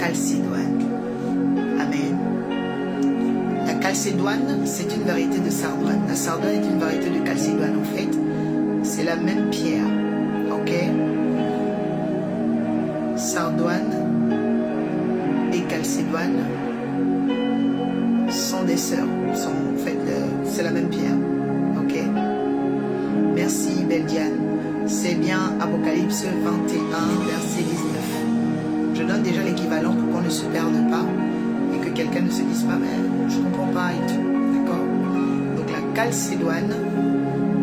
calcédoine. Amen. La calcédoine, c'est une variété de sardoine. La sardoine est une variété de calcédoine. En fait, c'est la même pierre. Ok? Sardoine et calcédoine sont des sœurs. En fait, c'est la même pierre. Ok? Merci, belle Diane. C'est bien Apocalypse 21, verset 19. Je donne déjà l'équivalent pour qu'on ne se perde pas et que quelqu'un ne se dise pas, mais je ne comprends pas et tout. D'accord? Donc la calcédoine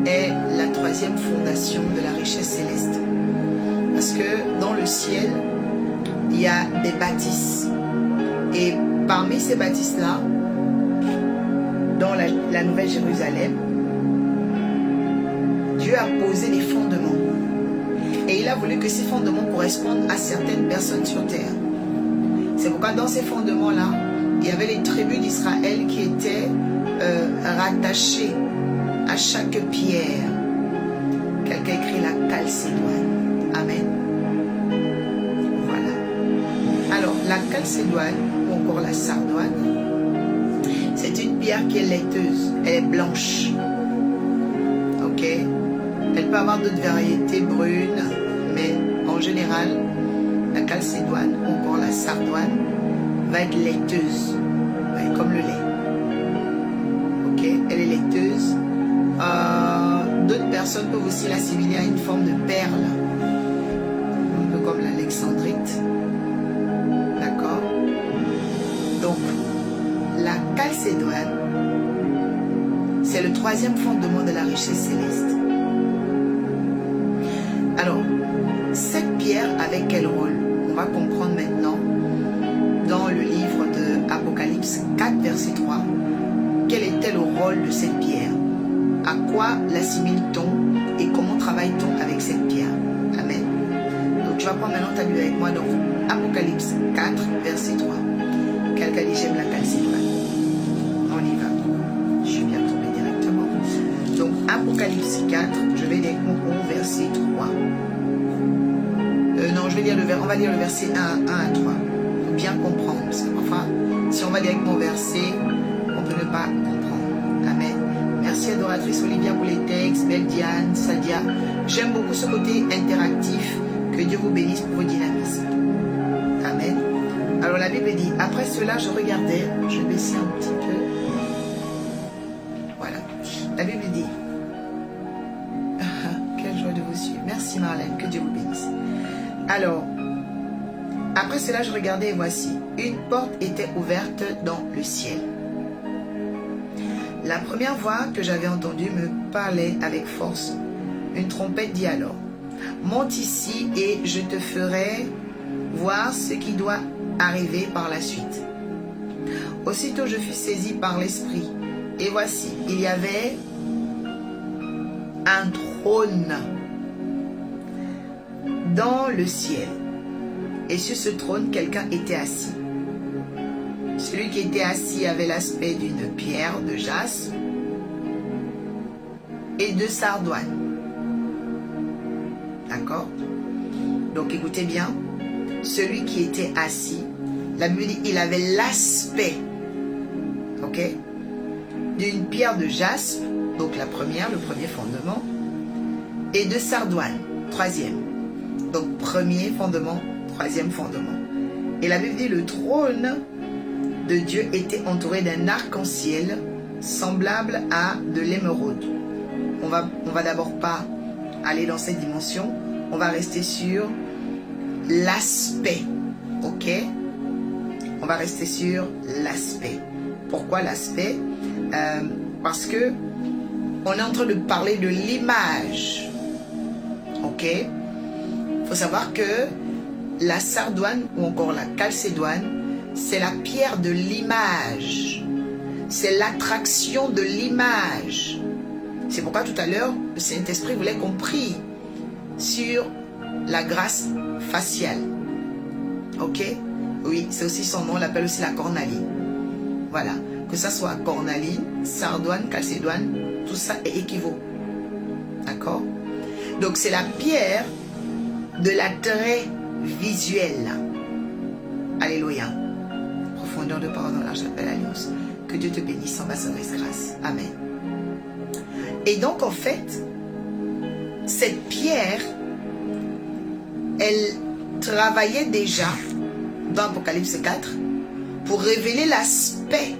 est la troisième fondation de la richesse céleste. Parce que dans le ciel, il y a des bâtisses. Et parmi ces bâtisses-là, dans la Nouvelle Jérusalem, Dieu a posé les fondements. Et il a voulu que ces fondements correspondent à certaines personnes sur terre. C'est pourquoi dans ces fondements-là, il y avait les tribus d'Israël qui étaient rattachées à chaque pierre. Quelqu'un écrit la calcédoine. Amen. Voilà. Alors, la calcédoine, ou encore la sardoine, c'est une pierre qui est laiteuse. Elle est blanche. Ok? Elle peut avoir d'autres variétés brunes, mais en général, la calcédoine ou encore la sardoine va être laiteuse, comme le lait. Ok, elle est laiteuse. D'autres personnes peuvent aussi l'assimiler à une forme de perle, un peu comme l'alexandrite. D'accord? Donc, la calcédoine, c'est le troisième fondement de la richesse céleste. Alors, cette pierre avait quel rôle? On va comprendre maintenant dans le livre de Apocalypse 4, verset 3, quel était le rôle de cette pierre? À quoi l'assimile-t-on et comment travaille-t-on avec cette pierre? Amen. Donc, tu vas prendre maintenant ta Bible avec moi dans Apocalypse 4, verset 3. Quelqu'un dit j'aime la calcédoine. On y va. Je suis bien tombé directement. Donc, Apocalypse 4, je vais lire au verset 3. Non, je vais lire on va lire le verset 1 à 3. Pour bien comprendre. Parce que parfois, si on va lire avec mon verset, on peut ne pas comprendre. Amen. Merci adoratrice Olivia pour les textes, belle Diane, Sadia. J'aime beaucoup ce côté interactif. Que Dieu vous bénisse pour vos dynamismes. Amen. Alors la Bible dit, après cela je regardais, je vais baisser un petit peu. Voilà. La Bible dit, quelle joie de vous suivre. Merci Marlène, que Dieu vous bénisse. Alors, après cela je regardais et voici, une porte était ouverte dans le ciel. La première voix que j'avais entendue me parlait avec force. Une trompette dit alors, monte ici et je te ferai voir ce qui doit arriver par la suite. Aussitôt je fus saisi par l'esprit et voici, il y avait un trône dans le ciel et sur ce trône quelqu'un était assis. Celui qui était assis avait l'aspect d'une pierre de jaspe et de sardoine. D'accord? Donc écoutez bien, celui qui était assis, la Bible dit, il avait l'aspect, ok, d'une pierre de jaspe, donc la première, le premier fondement, et de sardoine, troisième. Donc premier fondement, troisième fondement. Et la Bible dit, le trône de Dieu était entouré d'un arc-en-ciel semblable à de l'émeraude. On va d'abord pas aller dans cette dimension, on va rester sur l'aspect, ok? On va rester sur l'aspect. Pourquoi l'aspect? Parce que on est en train de parler de l'image, ok? Il faut savoir que la sardoine ou encore la calcédoine, c'est la pierre de l'image. C'est l'attraction de l'image. C'est pourquoi tout à l'heure, le Saint-Esprit voulait qu'on prie sur la grâce faciale. Ok? Oui, c'est aussi son nom, on l'appelle aussi la cornaline. Voilà. Que ça soit cornaline, sardoine, calcédoine, tout ça est équivaut. D'accord? Donc c'est la pierre de l'attrait visuel. Alléluia. Profondeur de parole dans l'arche de l'alliance. Que Dieu te bénisse en basse grâce. Amen. Et donc en fait, cette pierre, elle travaillait déjà dans Apocalypse 4 pour révéler l'aspect,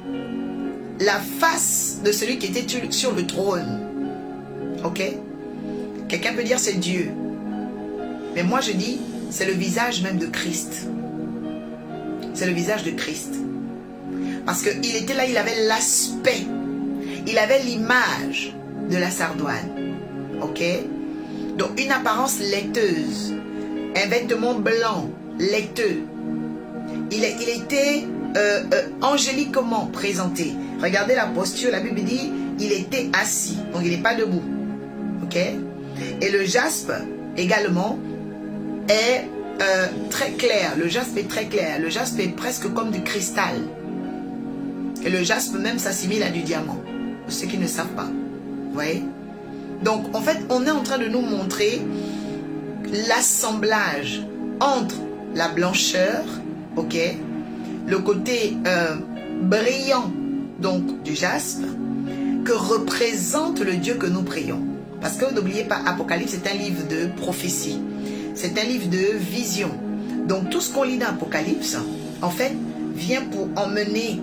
la face de celui qui était sur le trône. Ok? Quelqu'un peut dire c'est Dieu. Mais moi je dis, c'est le visage même de Christ. C'est le visage de Christ. Parce qu'il était là, il avait l'aspect, il avait l'image de la sardoine. Ok? Donc une apparence laiteuse, un vêtement blanc, laiteux. Il était angéliquement présenté. Regardez la posture, la Bible dit, il était assis, donc il n'est pas debout. Ok? Et le jaspe également est très clair. Le jaspe est très clair. Le jaspe est presque comme du cristal. Et le jaspe même s'assimile à du diamant. Pour ceux qui ne savent pas. Vous voyez? Donc en fait, on est en train de nous montrer l'assemblage entre la blancheur, ok, le côté brillant donc du jaspe, que représente le Dieu que nous prions. Parce que n'oubliez pas, Apocalypse c'est un livre de prophétie, c'est un livre de vision. Donc tout ce qu'on lit dans Apocalypse, en fait, vient pour emmener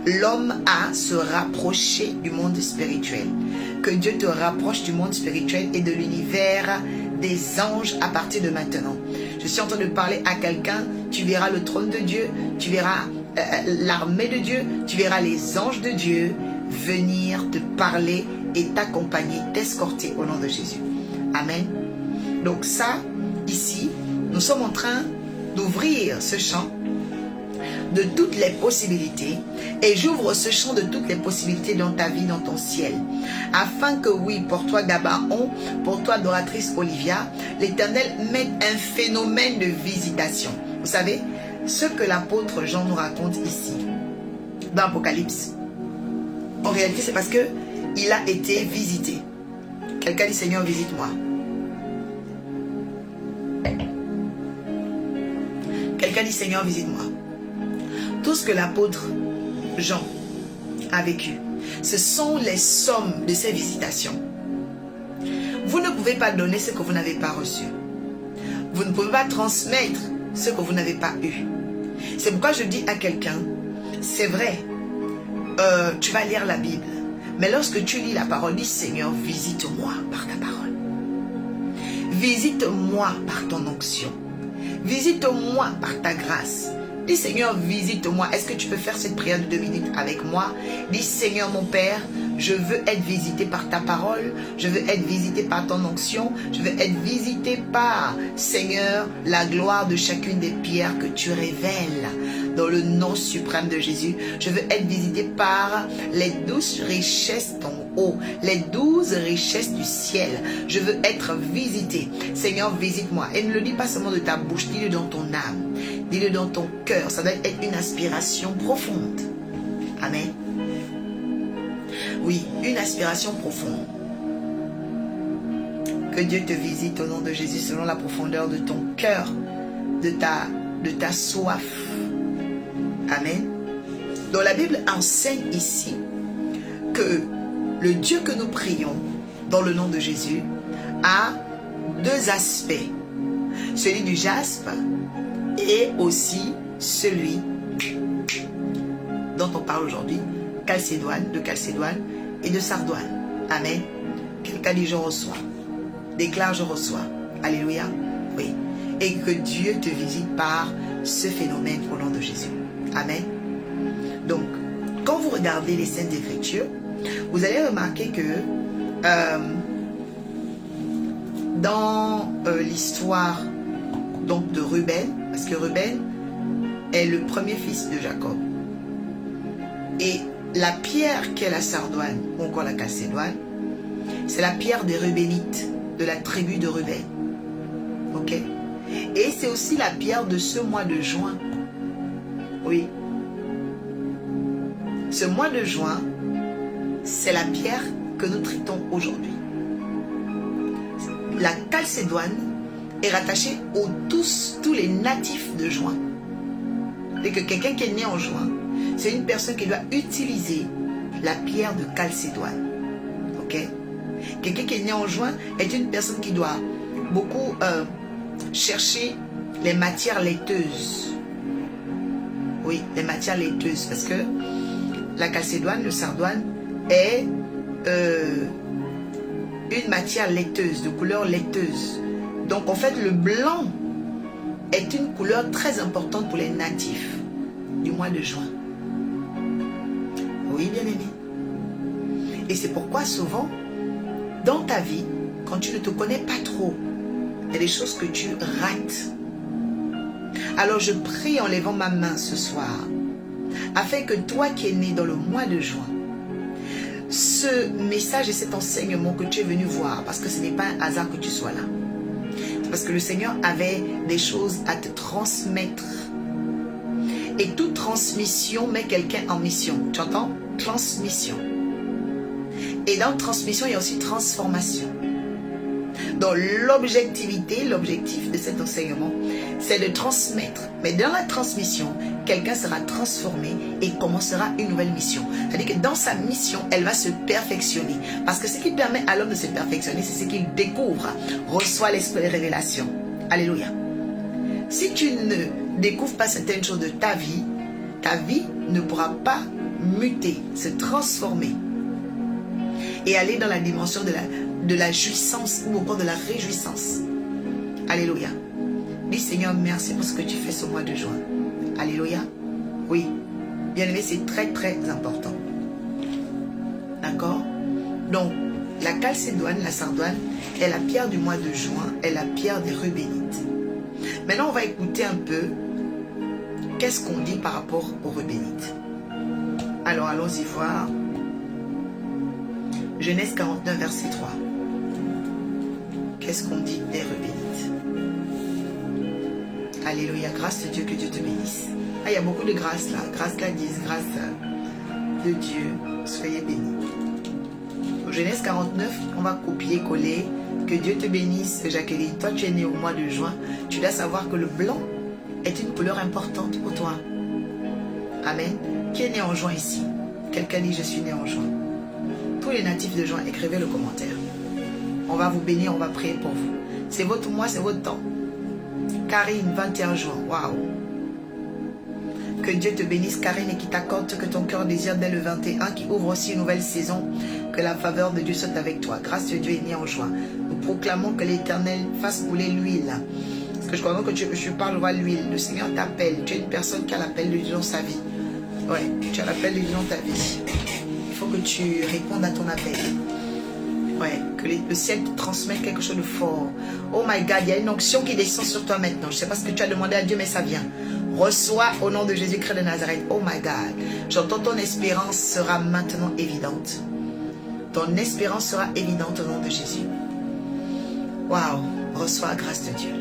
l'homme à se rapprocher du monde spirituel. Que Dieu te rapproche du monde spirituel et de l'univers des anges à partir de maintenant. Je suis en train de parler à quelqu'un, tu verras le trône de Dieu, tu verras l'armée de Dieu, tu verras les anges de Dieu venir te parler et t'accompagner, t'escorter au nom de Jésus. Amen. Donc ça, ici, nous sommes en train d'ouvrir ce champ de toutes les possibilités, et j'ouvre ce champ de toutes les possibilités dans ta vie, dans ton ciel, afin que oui, pour toi Gabaon, pour toi adoratrice Olivia, l'Éternel mette un phénomène de visitation. Vous savez, ce que l'apôtre Jean nous raconte ici, dans Apocalypse, en réalité c'est parce que il a été visité. Quelqu'un dit Seigneur, visite-moi. Quelqu'un dit Seigneur, visite-moi. Tout ce que l'apôtre Jean a vécu, ce sont les sommes de ces visitations. Vous ne pouvez pas donner ce que vous n'avez pas reçu. Vous ne pouvez pas transmettre ce que vous n'avez pas eu. C'est pourquoi je dis à quelqu'un, c'est vrai, tu vas lire la Bible, mais lorsque tu lis la parole, dis Seigneur, visite-moi par ta parole. Visite-moi par ton onction. Visite-moi par ta grâce. Dis Seigneur, visite-moi. Est-ce que tu peux faire cette prière de 2 minutes avec moi? Dis Seigneur mon Père, je veux être visité par ta parole. Je veux être visité par ton onction. Je veux être visité par, Seigneur, la gloire de chacune des pierres que tu révèles. Dans le nom suprême de Jésus, je veux être visité par les 12 richesses d'en haut, les 12 richesses du ciel. Je veux être visité. Seigneur, visite-moi. Et ne le dis pas seulement de ta bouche, dis-le dans ton âme. Dis-le dans ton cœur. Ça doit être une aspiration profonde. Amen. Oui, une aspiration profonde. Que Dieu te visite au nom de Jésus selon la profondeur de ton cœur, de ta soif. Amen. Donc la Bible enseigne ici que le Dieu que nous prions dans le nom de Jésus a 2 aspects. Celui du jaspe et aussi celui dont on parle aujourd'hui, de calcédoine et de sardoine. Amen. Quelqu'un dit je reçois. Déclare je reçois. Alléluia. Oui. Et que Dieu te visite par ce phénomène au nom de Jésus. Amen. Donc, quand vous regardez les Saintes Écritures, vous allez remarquer que dans l'histoire donc de Ruben, parce que Ruben est le premier fils de Jacob, et la pierre qu'est la sardoine ou encore la calcédoine, c'est la pierre des Rubénites, de la tribu de Ruben. Ok? Et c'est aussi la pierre de ce mois de juin. Oui. Ce mois de juin, c'est la pierre que nous traitons aujourd'hui. La calcédoine est rattachée tous les natifs de juin. Et que quelqu'un qui est né en juin, c'est une personne qui doit utiliser la pierre de Chalcédoine. Ok? Quelqu'un qui est né en juin est une personne qui doit beaucoup chercher les matières laiteuses. Oui, les matières laiteuses. Parce que la chalcédoine, le sardoine, est une matière laiteuse, de couleur laiteuse. Donc en fait, le blanc est une couleur très importante pour les natifs du mois de juin. Oui, bien aimé. Et c'est pourquoi souvent, dans ta vie, quand tu ne te connais pas trop, il y a des choses que tu rates. Alors je prie en levant ma main ce soir, afin que toi qui es né dans le mois de juin, ce message et cet enseignement que tu es venu voir, parce que ce n'est pas un hasard que tu sois là, c'est parce que le Seigneur avait des choses à te transmettre. Et toute transmission met quelqu'un en mission. Tu entends? Transmission. Et dans transmission, il y a aussi transformation. Donc l'objectivité, l'objectif de cet enseignement, c'est de transmettre. Mais dans la transmission, quelqu'un sera transformé et commencera une nouvelle mission. C'est-à-dire que dans sa mission, elle va se perfectionner. Parce que ce qui permet à l'homme de se perfectionner, c'est ce qu'il découvre, reçoit l'esprit de révélation. Alléluia. Si tu ne découvres pas certaines choses de ta vie ne pourra pas muter, se transformer et aller dans la dimension de la jouissance ou encore de la réjouissance. Alléluia. Dis Seigneur, merci pour ce que tu fais ce mois de juin. Alléluia. Oui. Bien aimé, c'est très très important. D'accord? Donc, la chalcédoine, la sardoine, est la pierre du mois de juin, est la pierre des rubénites. Maintenant, on va écouter un peu qu'est-ce qu'on dit par rapport aux rubénites. Alors, allons-y voir. Genèse 49, verset 3. Qu'est-ce qu'on dit des rubénites? Alléluia, grâce de Dieu, que Dieu te bénisse. Ah, il y a beaucoup de grâce là. Grâce là, disent, grâce de Dieu. Soyez bénis. Au Genèse 49, on va copier-coller. Que Dieu te bénisse, Jacqueline. Toi, tu es né au mois de juin. Tu dois savoir que le blanc est une couleur importante pour toi. Amen. Qui est né en juin ici? Quelqu'un dit, je suis né en juin. Tous les natifs de juin, écrivez le commentaire. On va vous bénir, on va prier pour vous. C'est votre mois, c'est votre temps. Karine, 21 juin. Waouh. Que Dieu te bénisse, Karine, et qui t'accorde ce que ton cœur désire dès le 21, qui ouvre aussi une nouvelle saison. Que la faveur de Dieu soit avec toi. Grâce de Dieu est née en juin. Nous proclamons que l'Éternel fasse couler l'huile. Parce que je crois que je parle de l'huile. Le Seigneur t'appelle. Tu es une personne qui a l'appel de Dieu dans sa vie. Ouais, tu as l'appel de Dieu dans ta vie. Il faut que tu répondes à ton appel. Ouais, que le ciel te transmette quelque chose de fort. Oh my God, il y a une onction qui descend sur toi maintenant. Je ne sais pas ce que tu as demandé à Dieu, mais ça vient. Reçois au nom de Jésus-Christ de Nazareth. Oh my God. J'entends ton espérance sera maintenant évidente. Ton espérance sera évidente au nom de Jésus. Waouh. Reçois la grâce de Dieu.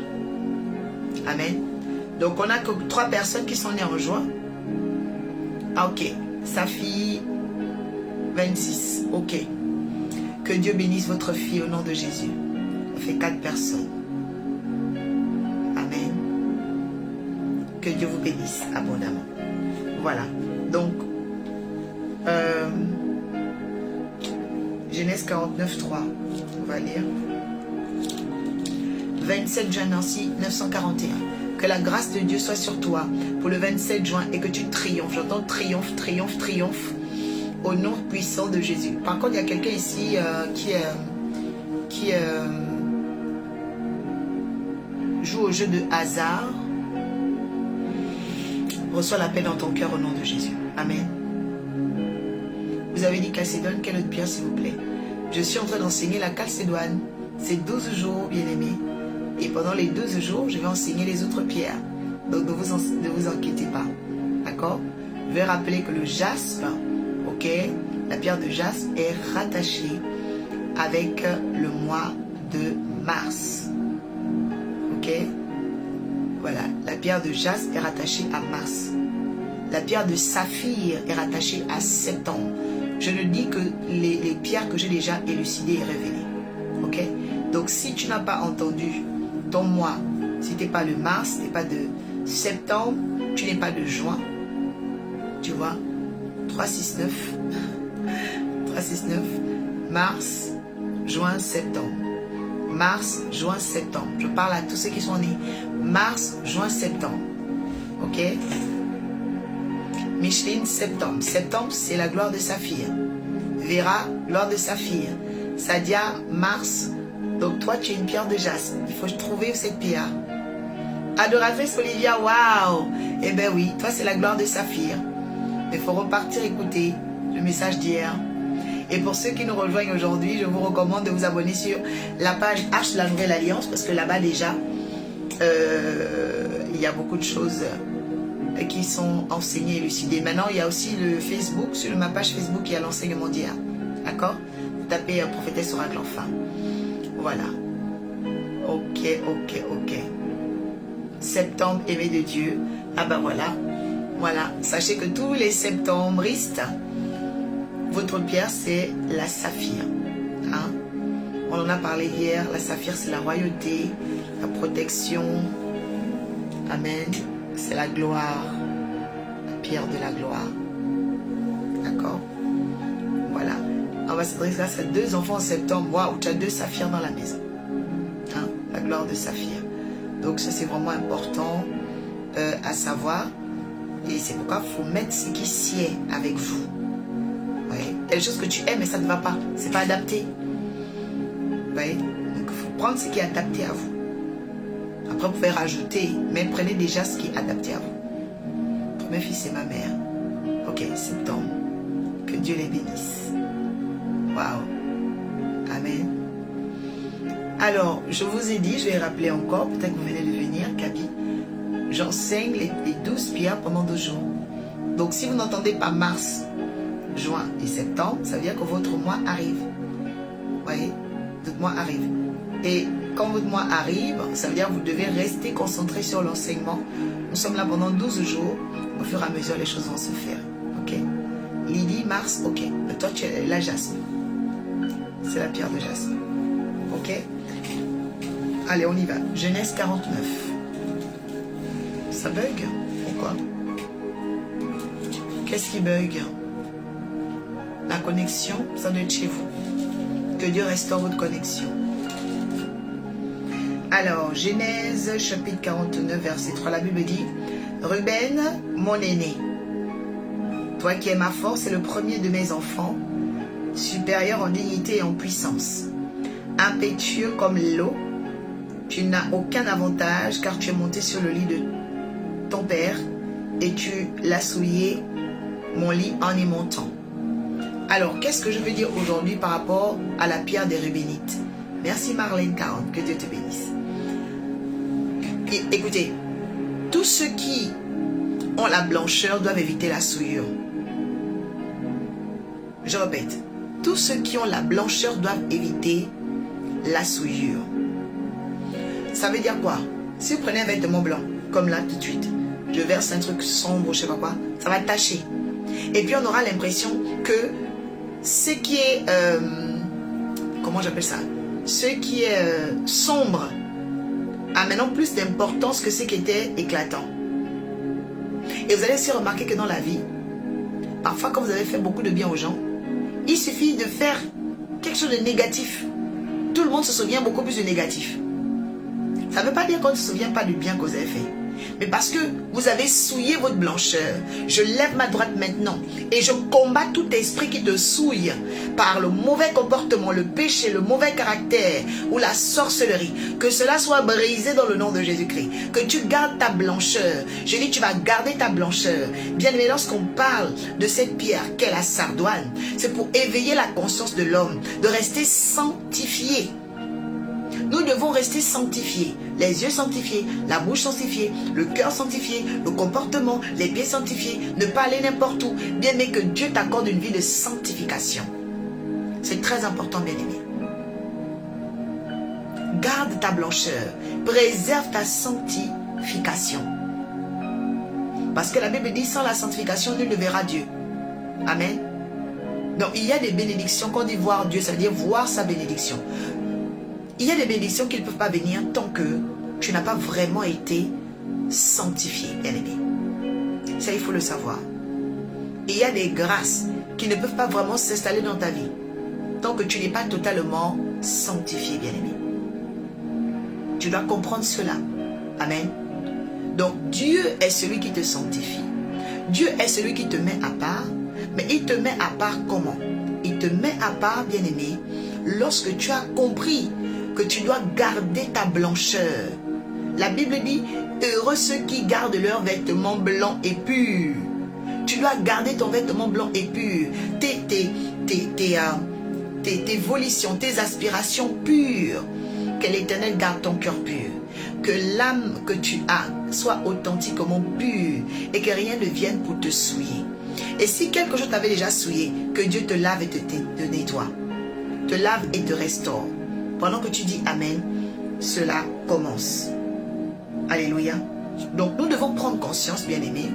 Amen. Donc on a que 3 personnes qui sont nées en juin. Ah ok. Sa fille 26. Ok. Que Dieu bénisse votre fille au nom de Jésus. Ça fait 4 personnes. Amen. Que Dieu vous bénisse abondamment. Voilà. Donc, Genèse 49, 3. On va lire. 27 juin Nancy 941. Que la grâce de Dieu soit sur toi pour le 27 juin et que tu triomphes. J'entends triomphe, triomphe, triomphe. Au nom puissant de Jésus. Par contre, il y a quelqu'un ici qui joue au jeu de hasard. Reçois la paix dans ton cœur au nom de Jésus. Amen. Vous avez dit Chalcédoine, quelle autre pierre s'il vous plaît? Je suis en train d'enseigner la Chalcédoine. C'est 12 jours, bien aimés. Et pendant les 12 jours, je vais enseigner les autres pierres. Donc ne vous inquiétez pas. D'accord? Je vais rappeler que le jaspe, ok, la pierre de jaspe est rattachée avec le mois de mars. Ok? Voilà, la pierre de jaspe est rattachée à mars. La pierre de saphir est rattachée à septembre. Je ne dis que les pierres que j'ai déjà élucidées et révélées. Ok? Donc si tu n'as pas entendu ton mois, si tu n'es pas le mars, Septembre, tu n'es pas de juin. Tu vois, 3, 6, 9. 3, 6, 9. Mars, juin, septembre. Mars, juin, septembre. Je parle à tous ceux qui sont nés. Mars, juin, septembre. Ok? Micheline, septembre. Septembre, c'est la gloire de Saphir. Vera, gloire de Saphir. Sadia, Mars. Donc toi, tu es une pierre de jaspe. Il faut trouver cette pierre. Adoratrice Olivia, waouh! Eh bien oui, toi, c'est la gloire de Saphir. Mais il faut repartir écouter le message d'hier. Et pour ceux qui nous rejoignent aujourd'hui, je vous recommande de vous abonner sur la page Arche de la Nouvelle Alliance, parce que là-bas déjà, il y a beaucoup de choses qui sont enseignées et élucidées. Maintenant, il y a aussi le Facebook, sur ma page Facebook, il y a l'enseignement d'hier. D'accord? Vous tapez Prophétesse Oracle enfin. Voilà. Ok, ok, ok. Septembre, aimé de Dieu. Ah ben voilà. Voilà. Sachez que tous les septembristes, votre pierre, c'est la saphir. Hein? On en a parlé hier. La saphir, c'est la royauté, la protection. Amen. C'est la gloire. La pierre de la gloire. D'accord? Voilà. Ambassadrice, grâce à 2 enfants en septembre. Waouh, tu as 2 saphirs dans la maison. Hein? La gloire de saphir. Donc ça, c'est vraiment important à savoir. Et c'est pourquoi il faut mettre ce qui sied avec vous. Ouais. Il y a des choses que tu aimes, mais ça ne va pas. C'est pas adapté. Ouais. Donc il faut prendre ce qui est adapté à vous. Après, vous pouvez rajouter, mais prenez déjà ce qui est adapté à vous. Premier fils, c'est ma mère. Ok, septembre. Que Dieu les bénisse. Waouh. Amen. Alors, je vous ai dit, je vais rappeler encore, peut-être que vous venez de venir, Kaby. J'enseigne les 12 pierres pendant 2 jours. Donc, si vous n'entendez pas mars, juin et septembre, ça veut dire que votre mois arrive. Vous voyez, votre mois arrive. Et quand votre mois arrive, ça veut dire que vous devez rester concentré sur l'enseignement. Nous sommes là pendant 12 jours. Au fur et à mesure, les choses vont se faire. Ok? Lydie, mars, ok. Mais toi, tu es la jaspe. C'est la pierre de jaspe. Ok? Allez, on y va. Genèse 49. Ça bug? Pourquoi? Qu'est-ce qui bug? La connexion, ça doit être chez vous. Que Dieu restaure votre connexion. Alors, Genèse chapitre 49, verset 3, la Bible dit: Ruben, mon aîné, toi qui es ma force et le premier de mes enfants, supérieur en dignité et en puissance, impétueux comme l'eau, tu n'as aucun avantage car tu es monté sur le lit de ton père et tu l'as souillé mon lit en y montant. Alors, qu'est-ce que je veux dire aujourd'hui par rapport à la pierre des Rubénites? Merci Marlène 40, que Dieu te bénisse. Et, écoutez, tous ceux qui ont la blancheur doivent éviter la souillure. Je répète, tous ceux qui ont la blancheur doivent éviter la souillure. Ça veut dire quoi? Si vous prenez un vêtement blanc, comme là tout de suite, je verse un truc sombre, je sais pas quoi, ça va tacher. Et puis on aura l'impression que ce qui est, comment j'appelle ça? Ce qui est sombre a maintenant plus d'importance que ce qui était éclatant. Et vous allez aussi remarquer que dans la vie, parfois quand vous avez fait beaucoup de bien aux gens, il suffit de faire quelque chose de négatif. Tout le monde se souvient beaucoup plus du négatif. Ça ne veut pas dire qu'on ne se souvient pas du bien que vous avez fait. Mais parce que vous avez souillé votre blancheur, je lève ma droite maintenant et je combats tout esprit qui te souille par le mauvais comportement, le péché, le mauvais caractère ou la sorcellerie. Que cela soit brisé dans le nom de Jésus-Christ. Que tu gardes ta blancheur. Je dis tu vas garder ta blancheur. Bien aimé, lorsqu'on parle de cette pierre qu'est la sardoine, c'est pour éveiller la conscience de l'homme, de rester sanctifié. Nous devons rester sanctifiés, les yeux sanctifiés, la bouche sanctifiée, le cœur sanctifié, le comportement, les pieds sanctifiés, ne pas aller n'importe où, bien aimé, que Dieu t'accorde une vie de sanctification. C'est très important, bien aimé. Garde ta blancheur, préserve ta sanctification. Parce que la Bible dit, sans la sanctification, nul ne verra Dieu. Amen. Donc il y a des bénédictions, quand on dit voir Dieu, ça veut dire voir sa bénédiction. Il y a des bénédictions qui ne peuvent pas venir tant que tu n'as pas vraiment été sanctifié, bien-aimé. Ça, il faut le savoir. Et il y a des grâces qui ne peuvent pas vraiment s'installer dans ta vie tant que tu n'es pas totalement sanctifié, bien-aimé. Tu dois comprendre cela. Amen. Donc, Dieu est celui qui te sanctifie. Dieu est celui qui te met à part. Mais il te met à part comment? Il te met à part, bien-aimé, lorsque tu as compris que tu dois garder ta blancheur. La Bible dit, heureux ceux qui gardent leurs vêtements blancs et purs. Tu dois garder ton vêtement blanc et pur. Tes volitions, tes aspirations pures. Que l'Éternel garde ton cœur pur. Que l'âme que tu as soit authentiquement pure et que rien ne vienne pour te souiller. Et si quelque chose t'avait déjà souillé, que Dieu te lave et te nettoie. Te lave et te restaure. Pendant que tu dis Amen, cela commence. Alléluia. Donc nous devons prendre conscience, bien-aimés,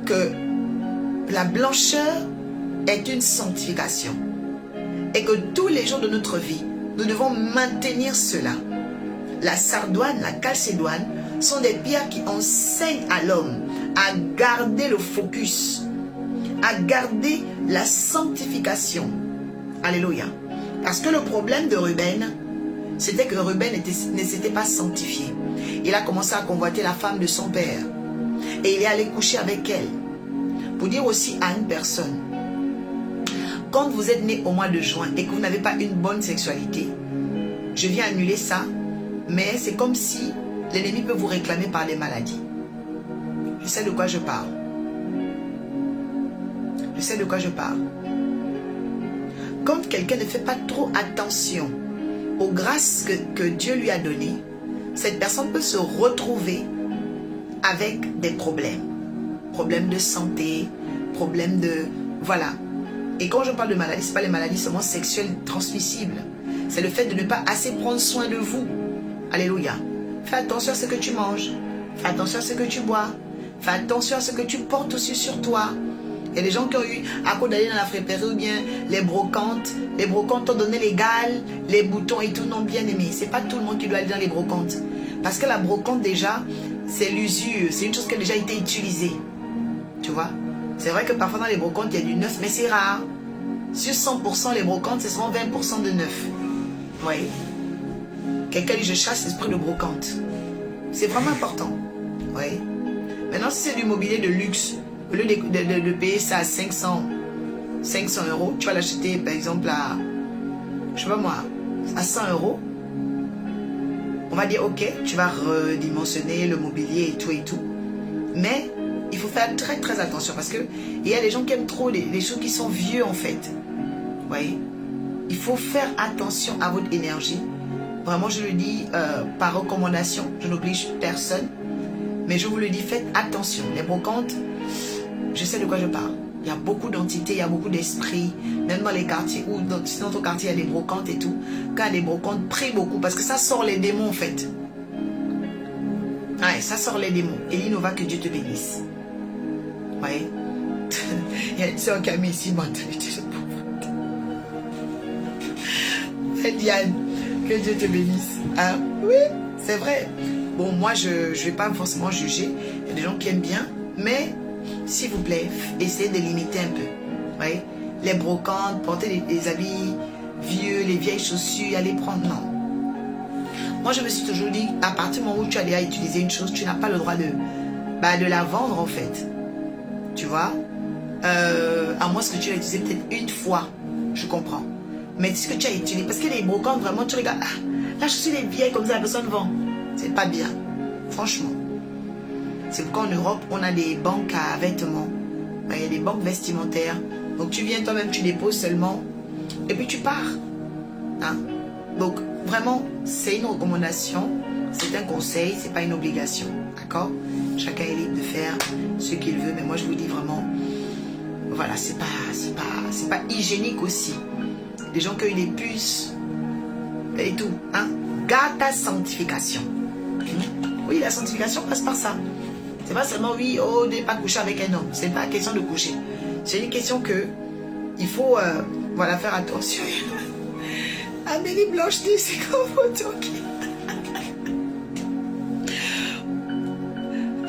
que la blancheur est une sanctification. Et que tous les jours de notre vie, nous devons maintenir cela. La sardoine, la calcédoine sont des pierres qui enseignent à l'homme à garder le focus, à garder la sanctification. Alléluia. Parce que le problème de Ruben, c'était que Ruben ne s'était pas sanctifié. Il a commencé à convoiter la femme de son père. Et il est allé coucher avec elle. Pour dire aussi à une personne, quand vous êtes né au mois de juin et que vous n'avez pas une bonne sexualité, je viens annuler ça, mais c'est comme si l'ennemi peut vous réclamer par des maladies. Je sais de quoi je parle. Je sais de quoi je parle. Quand quelqu'un ne fait pas trop attention aux grâces que Dieu lui a données, cette personne peut se retrouver avec des problèmes. Problèmes de santé, problèmes de... Voilà. Et quand je parle de maladies, ce n'est pas les maladies seulement sexuelles transmissibles. C'est le fait de ne pas assez prendre soin de vous. Alléluia. Fais attention à ce que tu manges. Fais attention à ce que tu bois. Fais attention à ce que tu portes aussi sur toi. Il y a des gens qui ont eu, à cause d'aller dans la friperie ou bien les brocantes ont donné les gales, les boutons et tout. Non, bien aimé. C'est pas tout le monde qui doit aller dans les brocantes. Parce que la brocante déjà, c'est l'usure. C'est une chose qui a déjà été utilisée. Tu vois? C'est vrai que parfois dans les brocantes, il y a du neuf, mais c'est rare. Sur 100%, les brocantes, c'est seulement 20% de neuf. Vous voyez? Quelqu'un dit, je chasse l'esprit de brocante. C'est vraiment important. Vous voyez? Maintenant, si c'est du mobilier de luxe, au lieu de payer ça à 500 euros, tu vas l'acheter par exemple à, je sais pas moi, à 100 euros. On va dire, ok, tu vas redimensionner le mobilier et tout. Mais il faut faire très très attention parce que il y a des gens qui aiment trop les choses qui sont vieux en fait. Vous voyez? Il faut faire attention à votre énergie. Vraiment, je le dis par recommandation, je n'oblige personne. Mais je vous le dis, faites attention. Les brocantes, je sais de quoi je parle. Il y a beaucoup d'entités, il y a beaucoup d'esprits. Même dans les quartiers, ou dans ton quartier, il y a des brocantes et tout. Quand il y a des brocantes, prie beaucoup parce que ça sort les démons en fait. Ouais, ça sort les démons. Elie Nova, que Dieu te bénisse. Ouais. Il y a une soeur qui a mis ici mentalité de pauvreté. Diane, que Dieu te bénisse. Hein? Oui, c'est vrai. Bon, moi, je ne vais pas forcément juger. Il y a des gens qui aiment bien. Mais, s'il vous plaît, essayez de limiter un peu. Ouais. Les brocantes, porter les habits vieux, les vieilles chaussures, aller prendre. Non. Moi, je me suis toujours dit, à partir du moment où tu as déjà utilisé une chose, tu n'as pas le droit de la vendre, en fait. Tu vois? À moins que tu l'as utilisé peut-être une fois. Je comprends. Mais ce que tu as utilisé, parce que les brocantes, vraiment, tu regardes, ah, la chaussure est vieille, comme ça, la personne vend. C'est pas bien. Franchement. C'est pourquoi en Europe, on a des banques à vêtements. Il y a des banques vestimentaires. Donc, tu viens toi-même, tu déposes seulement. Et puis, tu pars. Hein? Donc, vraiment, c'est une recommandation. C'est un conseil, c'est pas une obligation. D'accord? Chacun est libre de faire ce qu'il veut. Mais moi, je vous dis vraiment, voilà, c'est pas hygiénique aussi. Les gens qui ont eu des puces et tout. Hein? Garde ta sanctification. Oui, la sanctification passe par ça. C'est pas seulement, oui, oh, ne pas coucher avec un homme. C'est pas question de coucher. C'est une question que il faut voilà, faire attention. Amélie Blanche dit, c'est comme votre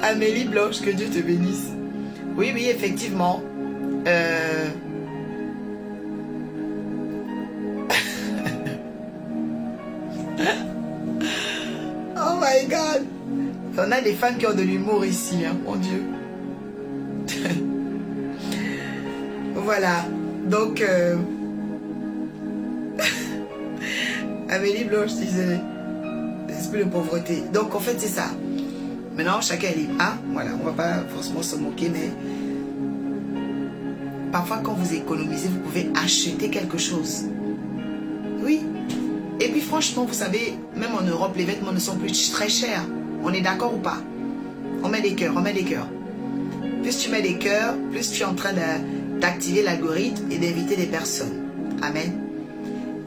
Amélie Blanche, que Dieu te bénisse. Oui, oui, effectivement. Oh my God. On a des fans qui ont de l'humour ici, hein, mon Dieu. Voilà. Donc, Amélie Blanche disait, l'esprit de pauvreté. Donc, en fait, c'est ça. Maintenant, chacun est libre. Ah, voilà, on va pas forcément se moquer, mais parfois, quand vous économisez, vous pouvez acheter quelque chose. Oui. Et puis, franchement, vous savez, même en Europe, les vêtements ne sont plus très chers. On est d'accord ou pas? On met des cœurs, on met des cœurs. Plus tu mets des cœurs, plus tu es en train d'activer l'algorithme et d'inviter des personnes. Amen.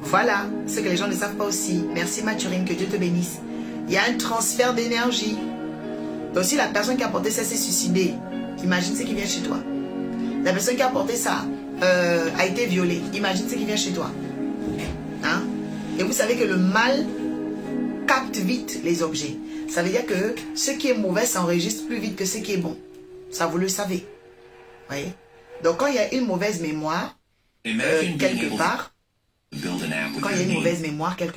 Voilà ce que les gens ne savent pas aussi. Merci Mathurine, que Dieu te bénisse. Il y a un transfert d'énergie. Donc si la personne qui a porté ça s'est suicidée, imagine ce qui vient chez toi. La personne qui a porté ça a été violée, imagine ce qui vient chez toi. Hein? Et vous savez que le mal capte vite les objets. Ça veut dire que ce qui est mauvais s'enregistre plus vite que ce qui est bon. Ça, vous le savez. Voyez? Donc, quand il y a une mauvaise mémoire, quelque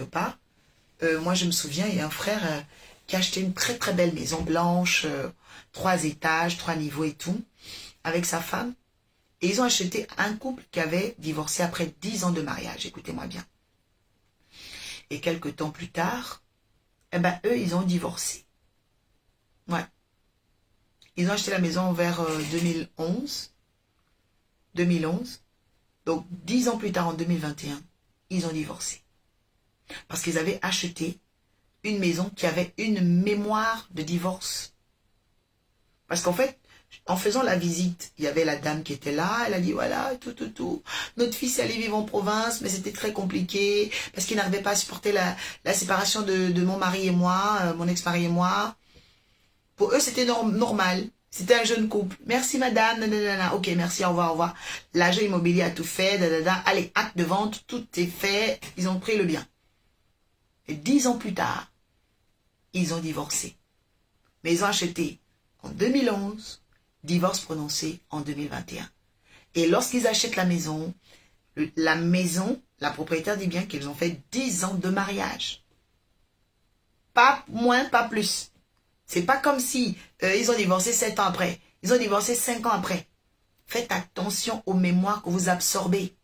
part, moi, je me souviens, il y a un frère qui a acheté une très, très belle maison blanche, 3 étages, 3 niveaux et tout, avec sa femme. Et ils ont acheté un couple qui avait divorcé après 10 ans de mariage. Écoutez-moi bien. Et quelques temps plus tard, eh ben, eux, ils ont divorcé. Ouais. Ils ont acheté la maison vers 2011. 2011. Donc, 10 ans plus tard, en 2021, ils ont divorcé. Parce qu'ils avaient acheté une maison qui avait une mémoire de divorce. Parce qu'en fait, en faisant la visite, il y avait la dame qui était là, elle a dit voilà, tout. Notre fils allait vivre en province, mais c'était très compliqué, parce qu'il n'arrivait pas à supporter la séparation de mon mari et moi, mon ex-mari et moi. Pour eux, c'était normal. C'était un jeune couple. Merci madame, nanana. Ok, merci, au revoir, au revoir. L'agent immobilier a tout fait, allez, acte de vente, tout est fait. Ils ont pris le bien. Et 10 ans plus tard, ils ont divorcé. Mais ils ont acheté en 2011, divorce prononcé en 2021. Et lorsqu'ils achètent la maison, la propriétaire dit bien qu'ils ont fait 10 ans de mariage. Pas moins, pas plus. C'est pas comme si ils ont divorcé 7 ans après. Ils ont divorcé 5 ans après. Faites attention aux mémoires que vous absorbez.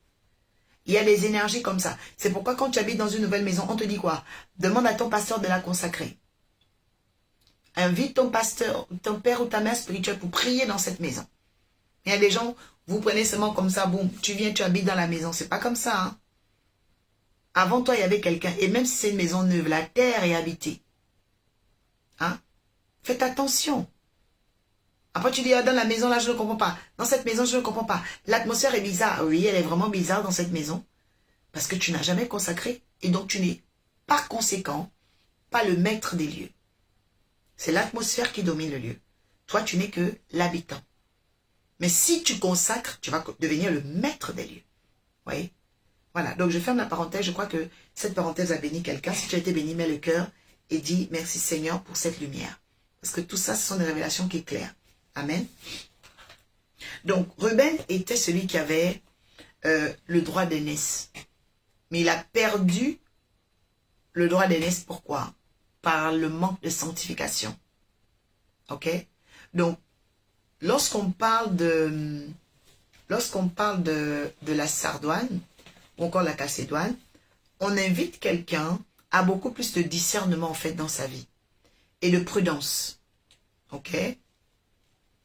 Il y a des énergies comme ça. C'est pourquoi quand tu habites dans une nouvelle maison, on te dit quoi? Demande à ton pasteur de la consacrer. Invite ton pasteur, ton père ou ta mère spirituelle pour prier dans cette maison. Il y a des gens, vous prenez seulement comme ça, boum, tu viens, tu habites dans la maison. C'est pas comme ça. Hein? Avant toi, il y avait quelqu'un. Et même si c'est une maison neuve, la terre est habitée. Hein? Faites attention. Après, tu dis, ah, dans la maison, là, je ne comprends pas. Dans cette maison, je ne comprends pas. L'atmosphère est bizarre. Oui, elle est vraiment bizarre dans cette maison. Parce que tu n'as jamais consacré. Et donc, tu n'es, par conséquent, pas le maître des lieux. C'est l'atmosphère qui domine le lieu. Toi, tu n'es que l'habitant. Mais si tu consacres, tu vas devenir le maître des lieux. Vous voyez? Voilà. Donc, je ferme la parenthèse. Je crois que cette parenthèse a béni quelqu'un. Si tu as été béni, mets le cœur et dis merci Seigneur pour cette lumière. Parce que tout ça, ce sont des révélations qui éclairent. Amen. Donc, Ruben était celui qui avait le droit d'aînesse. Mais il a perdu le droit d'aînesse. Pourquoi? Par le manque de sanctification. Ok? Donc, lorsqu'on parle de la sardoine, ou encore la calcédoine, on invite quelqu'un à beaucoup plus de discernement en fait dans sa vie. Et de prudence. Ok?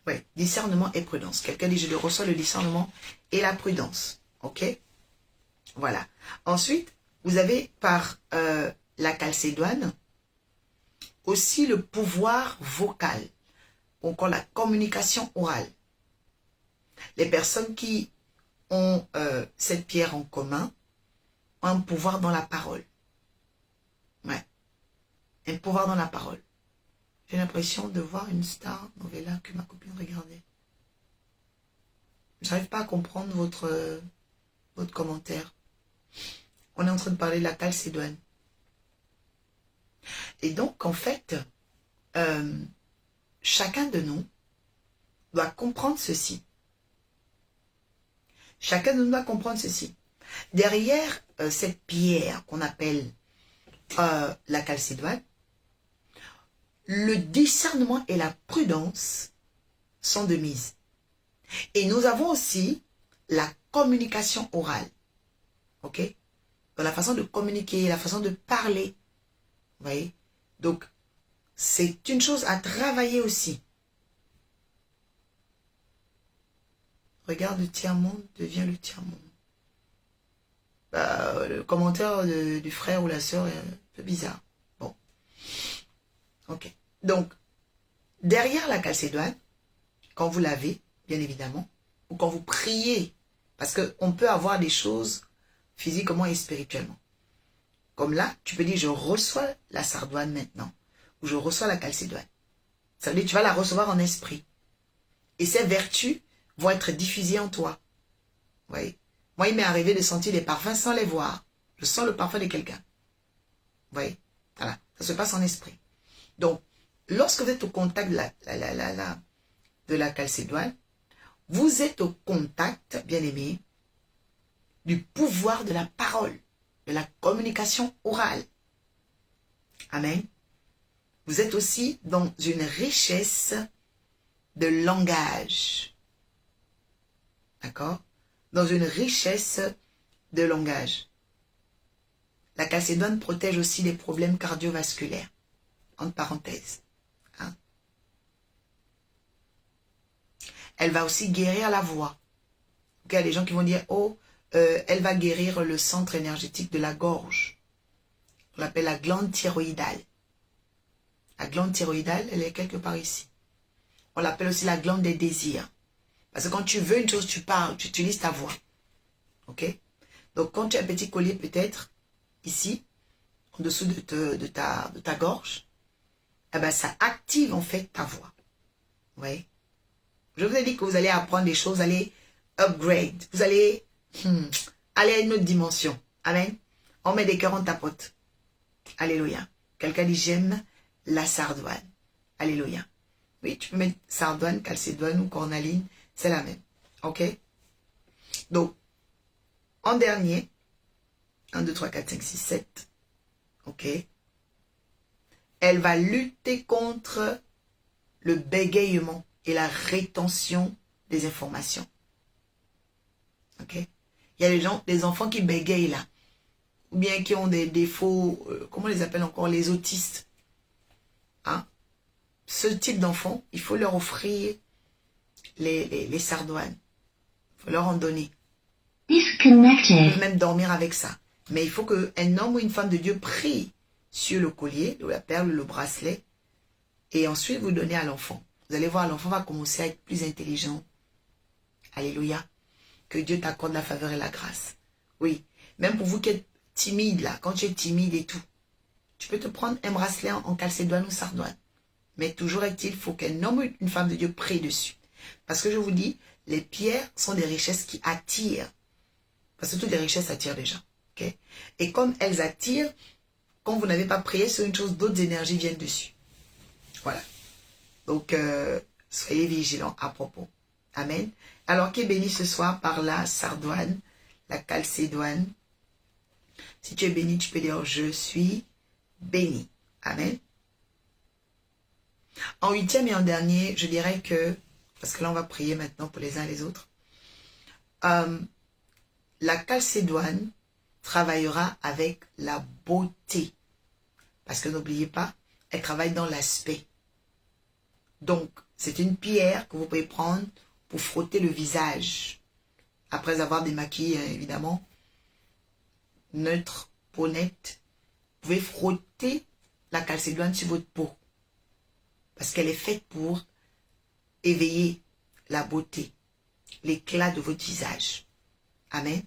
Oui, discernement et prudence. Quelqu'un dit, je reçois le discernement et la prudence. Ok? Voilà. Ensuite, vous avez par la calcédoine aussi le pouvoir vocal, ou encore la communication orale. Les personnes qui ont cette pierre en commun ont un pouvoir dans la parole. Ouais. Un pouvoir dans la parole. J'ai l'impression de voir une star novella que ma copine regardait. Je n'arrive pas à comprendre votre commentaire. On est en train de parler de la calcédoine. Et donc, en fait, chacun de nous doit comprendre ceci. Chacun de nous doit comprendre ceci. Derrière cette pierre qu'on appelle la calcédoine, le discernement et la prudence sont de mise. Et nous avons aussi la communication orale. Ok? Dans la façon de communiquer, la façon de parler. Vous voyez? Donc, c'est une chose à travailler aussi. Regarde le tiers-monde, devient le tiers-monde. Le commentaire du frère ou la sœur est un peu bizarre. Bon. Ok. Donc, derrière la calcédoine, quand vous lavez, bien évidemment, ou quand vous priez, parce qu'on peut avoir des choses physiquement et spirituellement. Comme là, tu peux dire, je reçois la sardoine maintenant, ou je reçois la calcédoine. Ça veut dire que tu vas la recevoir en esprit. Et ces vertus vont être diffusées en toi. Vous voyez? Moi, il m'est arrivé de sentir des parfums sans les voir. Je sens le parfum de quelqu'un. Vous voyez? Voilà, ça se passe en esprit. Donc, lorsque vous êtes au contact de la calcédoine, vous êtes au contact, bien aimé, du pouvoir de la parole, de la communication orale. Amen. Vous êtes aussi dans une richesse de langage. D'accord? Dans une richesse de langage. La calcédoine protège aussi des problèmes cardiovasculaires. Entre parenthèses. Hein? Elle va aussi guérir la voix. Il y a des gens qui vont dire, oh, elle va guérir le centre énergétique de la gorge. On l'appelle la glande thyroïdale. La glande thyroïdale, elle est quelque part ici. On l'appelle aussi la glande des désirs. Parce que quand tu veux une chose, tu parles, tu utilises ta voix. Ok? Donc quand tu as un petit collier peut-être, ici, en dessous de ta gorge, eh ben, ça active en fait ta voix. Vous voyez? Je vous ai dit que vous allez apprendre des choses, vous allez upgrade, vous allez aller à une autre dimension. Amen. On met des cœurs, on tapote. Alléluia. Quelqu'un dit, j'aime la sardoine. Alléluia. Oui, tu peux mettre sardoine, calcédoine ou cornaline, c'est la même. Ok? Donc, en dernier, 1, 2, 3, 4, 5, 6, 7. Ok? Elle va lutter contre le bégayement et la rétention des informations. Ok? Il y a des enfants qui bégayent là. Ou bien qui ont des défauts, comment on les appelle encore, les autistes. Hein? Ce type d'enfants, il faut leur offrir les sardoines. Il faut leur en donner. Disconnected. Ils peuvent même dormir avec ça. Mais il faut qu'un homme ou une femme de Dieu prie sur le collier, la perle, le bracelet, et ensuite vous donnez à l'enfant. Vous allez voir, l'enfant va commencer à être plus intelligent. Alléluia. Que Dieu t'accorde la faveur et la grâce. Oui. Même pour vous qui êtes timide là, quand tu es timide et tout, tu peux te prendre un bracelet en calcédoine ou sardoine. Mais toujours est-il, il faut qu'un homme ou une femme de Dieu prie dessus. Parce que je vous dis, les pierres sont des richesses qui attirent. Parce que toutes les richesses attirent des gens. Okay? Et comme elles attirent, quand vous n'avez pas prié sur une chose, d'autres énergies viennent dessus. Voilà. Donc, soyez vigilants à propos. Amen. Alors, qui est béni ce soir par la sardoine, la calcédoine. Si tu es béni, tu peux dire, je suis béni. Amen. En 8e et en dernier, je dirais que, parce que là, on va prier maintenant pour les uns et les autres. La calcédoine travaillera avec la beauté. Parce que n'oubliez pas, elle travaille dans l'aspect. Donc, c'est une pierre que vous pouvez prendre pour frotter le visage. Après avoir démaquillé, évidemment, neutre, peau nette. Vous pouvez frotter la calcédoine sur votre peau. Parce qu'elle est faite pour éveiller la beauté, l'éclat de votre visage. Amen.